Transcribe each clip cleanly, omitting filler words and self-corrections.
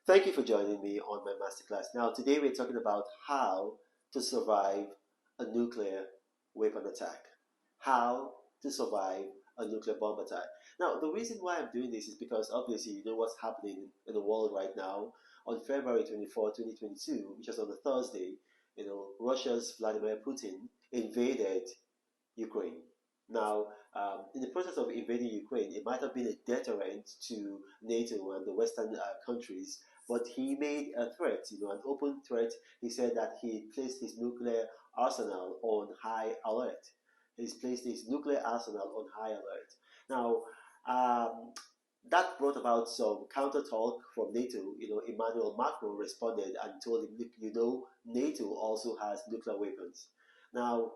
Thank you for joining me on my masterclass. Now, today we're talking about how to survive a nuclear weapon attack. How to survive a nuclear bomb attack. Now, the reason why I'm doing this is because obviously you know what's happening in the world right now. On February 24, 2022, which was on a Thursday, Russia's Vladimir Putin invaded Ukraine. Now, in the process of invading Ukraine, it might have been a deterrent to NATO and the Western countries, but he made a threat, an open threat. He said that he placed his nuclear arsenal on high alert. He's placed his nuclear arsenal on high alert. Now, um, that brought about some counter talk from NATO. Emmanuel Macron responded and told him, look, NATO also has nuclear weapons. Now,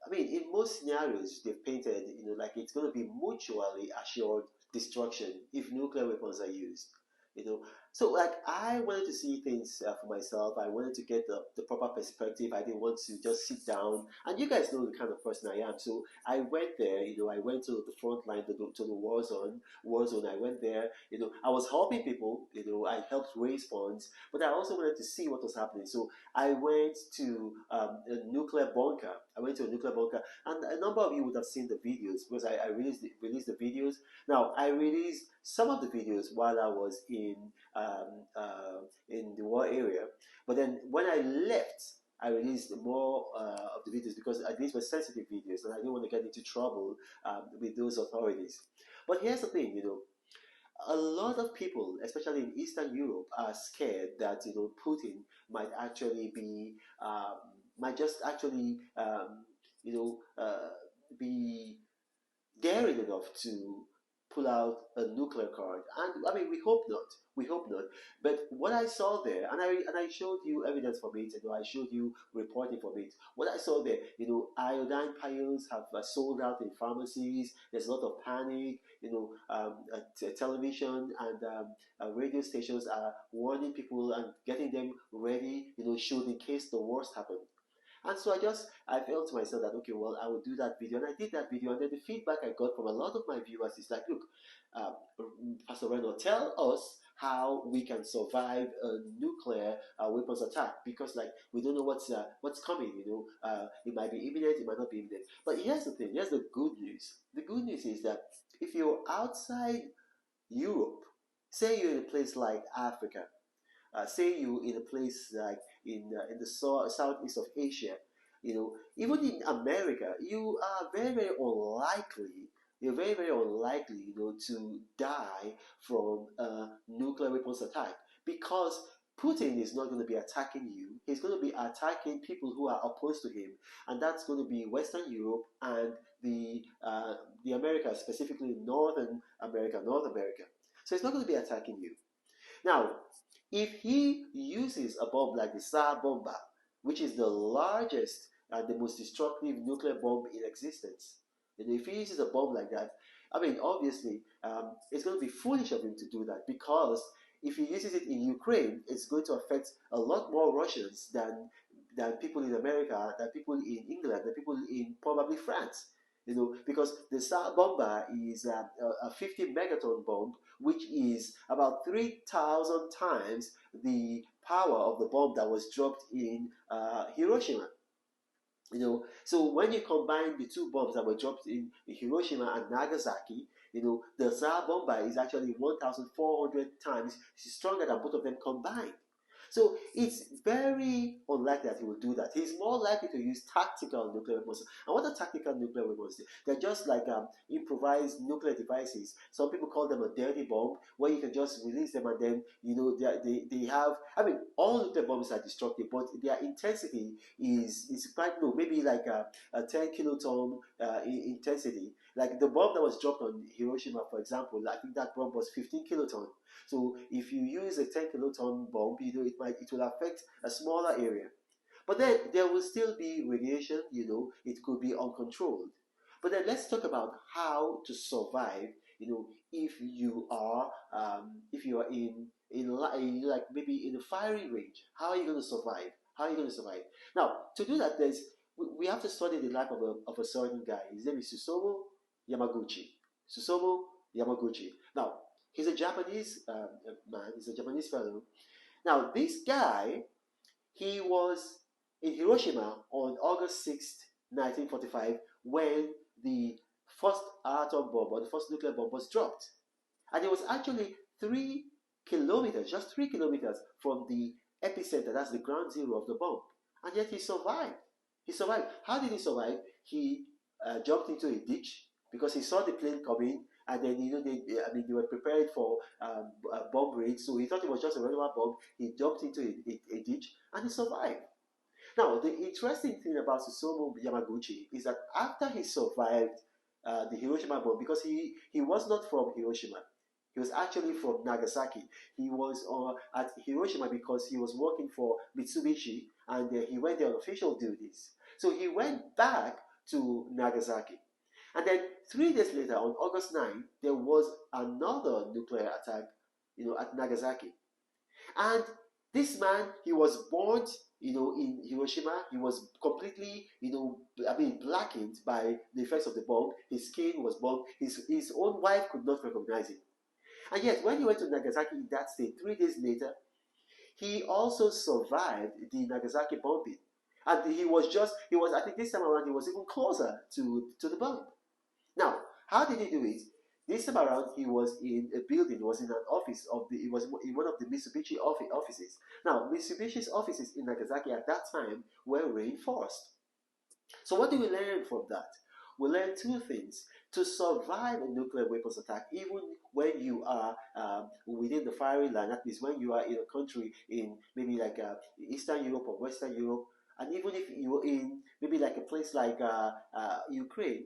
I mean, in most scenarios, they've painted, like it's going to be mutually assured destruction if nuclear weapons are used. You know, so like I wanted to see things for myself. I wanted to get the proper perspective. I didn't want to just sit down. And you guys know the kind of person I am. So I went there. I went to the front line to the war zone. War zone. I went there. I was helping people. I helped raise funds, but I also wanted to see what was happening. So I went to a nuclear bunker. I went to a nuclear bunker, and a number of you would have seen the videos because I released the videos. Now I released some of the videos while I was in the war area, but then when I left, I released more of the videos because these were sensitive videos, and I didn't want to get into trouble with those authorities. But here's the thing, a lot of people, especially in Eastern Europe, are scared that Putin might actually be might just actually you know uh, be daring enough to pull out a nuclear card. And I mean, we hope not. We hope not. But what I saw there, and I showed you evidence from it. I showed you reporting from it. What I saw there, iodine piles have sold out in pharmacies. There's a lot of panic. Television and radio stations are warning people and getting them ready. Should in case the worst happens. And so I felt to myself that okay, well, I will do that video, and I did that video, and then the feedback I got from a lot of my viewers is like, look, uh, Pastor Reno, tell us how we can survive a nuclear weapons attack because like we don't know what's coming. It might be imminent, it might not be imminent. But here's the thing. Here's the good news. The good news is that if you're outside Europe, say you're in a place like Africa, say you in a place like in the southeast of Asia, even in America, you are very very unlikely. You're very very unlikely, to die from a nuclear weapons attack because Putin is not going to be attacking you. He's going to be attacking people who are opposed to him, and that's going to be Western Europe and the Americas, specifically Northern America, North America. So he's not going to be attacking you. Now, if he uses a bomb like the Tsar Bomba, which is the largest and the most destructive nuclear bomb in existence, if he uses a bomb like that, I mean, obviously, it's going to be foolish of him to do that because if he uses it in Ukraine, it's going to affect a lot more Russians than people in America, than people in England, than people in probably France. Because the Tsar Bomba is a 50 megaton bomb, which is about 3,000 times the power of the bomb that was dropped in Hiroshima. So when you combine the two bombs that were dropped in Hiroshima and Nagasaki, the Tsar Bomba is actually 1,400 times stronger than both of them combined. So it's very unlikely that he will do that. He's more likely to use tactical nuclear weapons. And what are tactical nuclear weapons? They're just like improvised nuclear devices. Some people call them a dirty bomb, where you can just release them and then, they have, I mean, all nuclear bombs are destructive, but their intensity is quite low, maybe like a 10 kiloton intensity. Like the bomb that was dropped on Hiroshima, for example, I think that bomb was 15 kiloton. So if you use a 10 kiloton bomb, it will affect a smaller area. But then there will still be radiation, it could be uncontrolled. But then let's talk about how to survive, if you are in like maybe in a firing range. How are you going to survive? How are you going to survive? Now, to do that, we have to study the life of a certain guy. His name is Susomu Yamaguchi. Susomu Yamaguchi. Now, He's a Japanese man. He's a Japanese fellow. Now, this guy, he was in Hiroshima on August 6th, 1945, when the first atom bomb or the first nuclear bomb was dropped. And it was actually 3 kilometers, just 3 kilometers from the epicenter, that's the ground zero of the bomb. And yet he survived. He survived. How did he survive? He jumped into a ditch because he saw the plane coming, and then they were prepared for a bomb raid, so he thought it was just a regular bomb. He jumped into a ditch and he survived. Now, the interesting thing about Susumu Yamaguchi is that after he survived the Hiroshima bomb, because he was not from Hiroshima, he was actually from Nagasaki. He was at Hiroshima because he was working for Mitsubishi, and he went there on official duties. So he went back to Nagasaki. And then 3 days later, on August 9th, there was another nuclear attack, at Nagasaki. And this man, he was born, in Hiroshima. He was completely, blackened by the effects of the bomb. His skin was burned. His own wife could not recognize him. And yet, when he went to Nagasaki in that state, 3 days later, he also survived the Nagasaki bombing. And I think this time around, he was even closer to the bomb. Now, how did he do it? This time around, he was in a building, he was in an office he was in one of the Mitsubishi offices. Now, Mitsubishi's offices in Nagasaki at that time were reinforced. So what do we learn from that? We learn two things. To survive a nuclear weapons attack, even when you are within the firing line, that means when you are in a country in maybe like Eastern Europe or Western Europe, and even if you're in maybe like a place like Ukraine,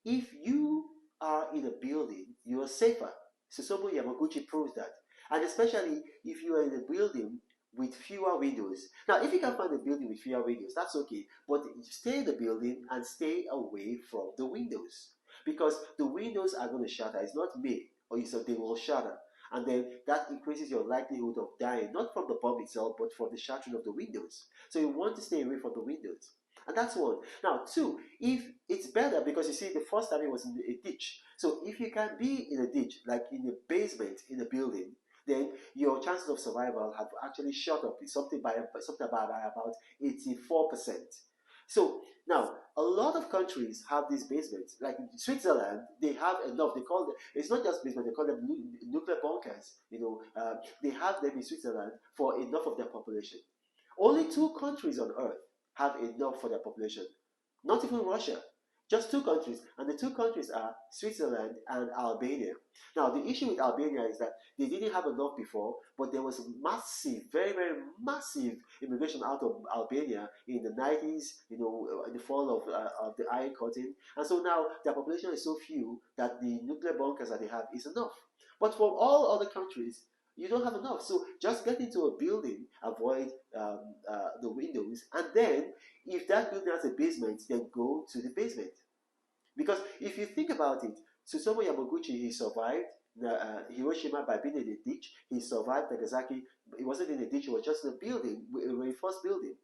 if you are in a building, you are safer. Susumu Yamaguchi proves that. And especially if you are in a building with fewer windows. Now, if you can find a building with fewer windows, that's okay. But stay in the building and stay away from the windows. Because the windows are going to shatter. It's not made, so they will shatter. And then that increases your likelihood of dying, not from the bomb itself, but from the shattering of the windows. So you want to stay away from the windows. And that's one. Now, two, if it's better, because you see, the first time it was in a ditch. So if you can be in a ditch, like in a basement in a building, then your chances of survival have actually shot up something by about 84%. So now, a lot of countries have these basements. Like in Switzerland, they have enough. They call them, it's not just basements, they call them nuclear bunkers. They have them in Switzerland for enough of their population. Only 2 countries on earth have enough for their population. Not even Russia. Just 2 countries. And the 2 countries are Switzerland and Albania. Now, the issue with Albania is that they didn't have enough before, but there was massive, very, very massive immigration out of Albania in the 90s, in the fall of the Iron Curtain. And so now their population is so few that the nuclear bunkers that they have is enough. But for all other countries, you don't have enough. So just get into a building, avoid the windows, and then if that building has a basement, then go to the basement. Because if you think about it, Susumu Yamaguchi, he survived Hiroshima by being in a ditch. He survived Nagasaki. It wasn't in a ditch, it was just in a building, a reinforced building.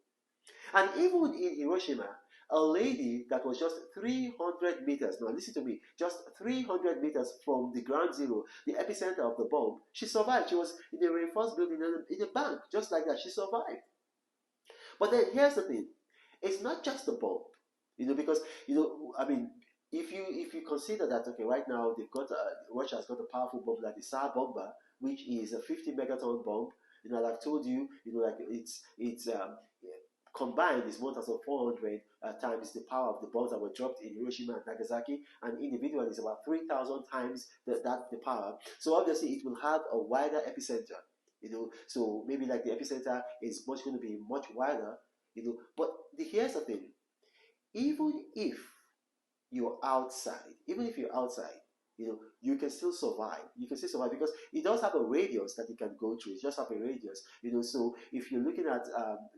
And even in Hiroshima, a lady that was just 300 meters, now listen to me, just 300 meters from the ground zero, the epicenter of the bomb, she survived. She was in a reinforced building in a bank, just like that. She survived. But then here's the thing, it's not just the bomb, because, if you consider that, okay, right now they've got Russia has got a powerful bomb like the Tsar bomber, which is a 50 megaton bomb. I've told you, like it's combined is 1,400 times the power of the bombs that were dropped in Hiroshima and Nagasaki, and individually it's about 3,000 times the power. So obviously it will have a wider epicenter. So maybe like the epicenter is going to be much wider. But here's the thing: even if you're outside, you can still survive. You can still survive because it does have a radius that it can go through. It just have a radius, So if you're looking at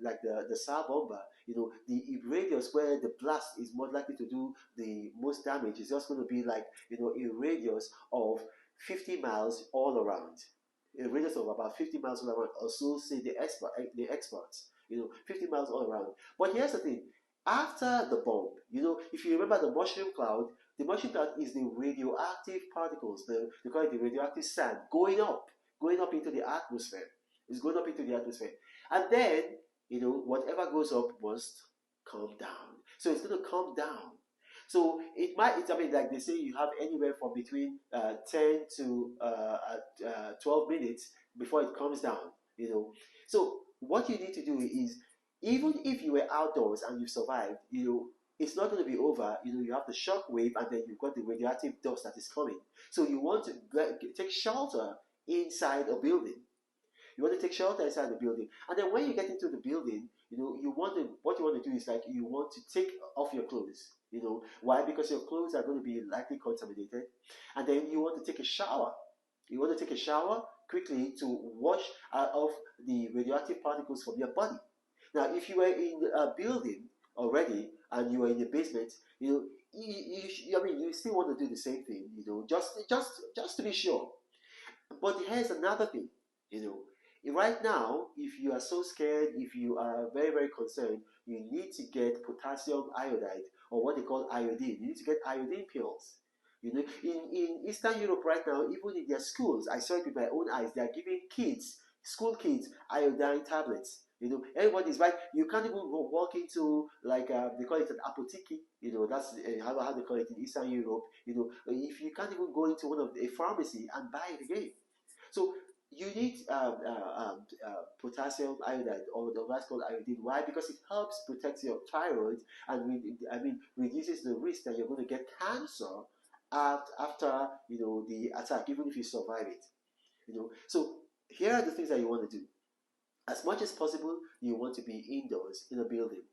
like the Tsar bomber, the radius where the blast is more likely to do the most damage is just going to be like a radius of 50 miles all around. A radius of about 50 miles all around, or so say the experts. 50 miles all around. But here's the thing: after the bomb, if you remember the mushroom cloud, The mushroom cloud is the radioactive particles, they call it the radioactive sand, going up into the atmosphere. It's going up into the atmosphere. And then, whatever goes up must come down. So it's going to come down. So I mean, like they say, you have anywhere from between 10 to 12 minutes before it comes down. So what you need to do is, even if you were outdoors and you survived, it's not going to be over. You have the shock wave, and then you've got the radioactive dust that is coming. So you want to take shelter inside a building. You want to take shelter inside the building, and then when you get into the building, what you want to do is, like, you want to take off your clothes. Why? Because your clothes are going to be likely contaminated, and then you want to take a shower. You want to take a shower quickly to wash off the radioactive particles from your body. Now, if you were in a building already and you were in the basement, I mean, you still want to do the same thing, just to be sure. But here's another thing, right now, if you are so scared, if you are very, very concerned, you need to get potassium iodide, or what they call iodine. You need to get iodine pills. In Eastern Europe right now, even in their schools, I saw it with my own eyes, they are giving school kids, iodine tablets. Everybody's right. You can't even walk into, like, they call it an apotheke. That's how they call it in Eastern Europe. If you can't even go into one of a pharmacy and buy it again. So you need potassium iodide, or the last called iodine. Why? Because it helps protect your thyroid, and reduces the risk that you're going to get cancer after the attack, even if you survive it. So here are the things that you want to do. As much as possible, you want to be indoors in a building.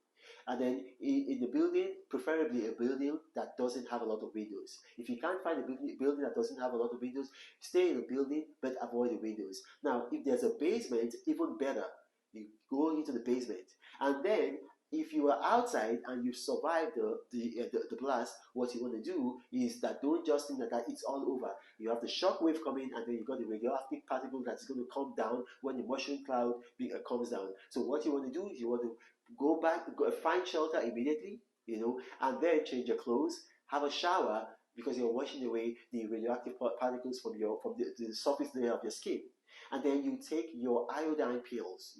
And then in the building, preferably a building that doesn't have a lot of windows. If you can't find a building that doesn't have a lot of windows, stay in a building but avoid the windows. Now, if there's a basement, even better. You go into the basement. And then, if you are outside and you survive the blast, what you want to do is that, don't just think that it's all over. You have the shock wave coming, and then you got the radioactive particle that's going to come down when the mushroom cloud comes down. So what you want to do is, you want to go back, find shelter immediately, and then change your clothes, have a shower, because you're washing away the radioactive particles from the surface layer of your skin. And then you take your iodine pills.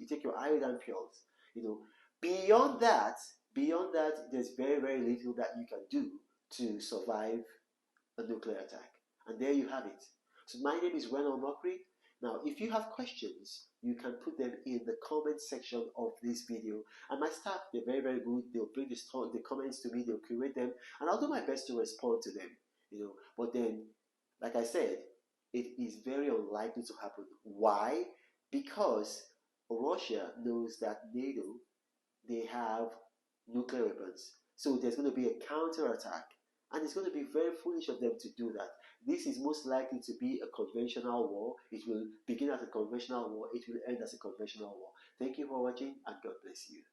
Beyond that, there's very, very little that you can do to survive a nuclear attack. And there you have it. So my name is Renan Mokri. Now, if you have questions, you can put them in the comment section of this video. And my staff, they're very, very good. They'll bring the comments to me, they'll curate them, and I'll do my best to respond to them. But then, like I said, it is very unlikely to happen. Why? Because Russia knows that NATO, they have nuclear weapons. So there's going to be a counterattack. And it's going to be very foolish of them to do that. This is most likely to be a conventional war. It will begin as a conventional war. It will end as a conventional war. Thank you for watching, and God bless you.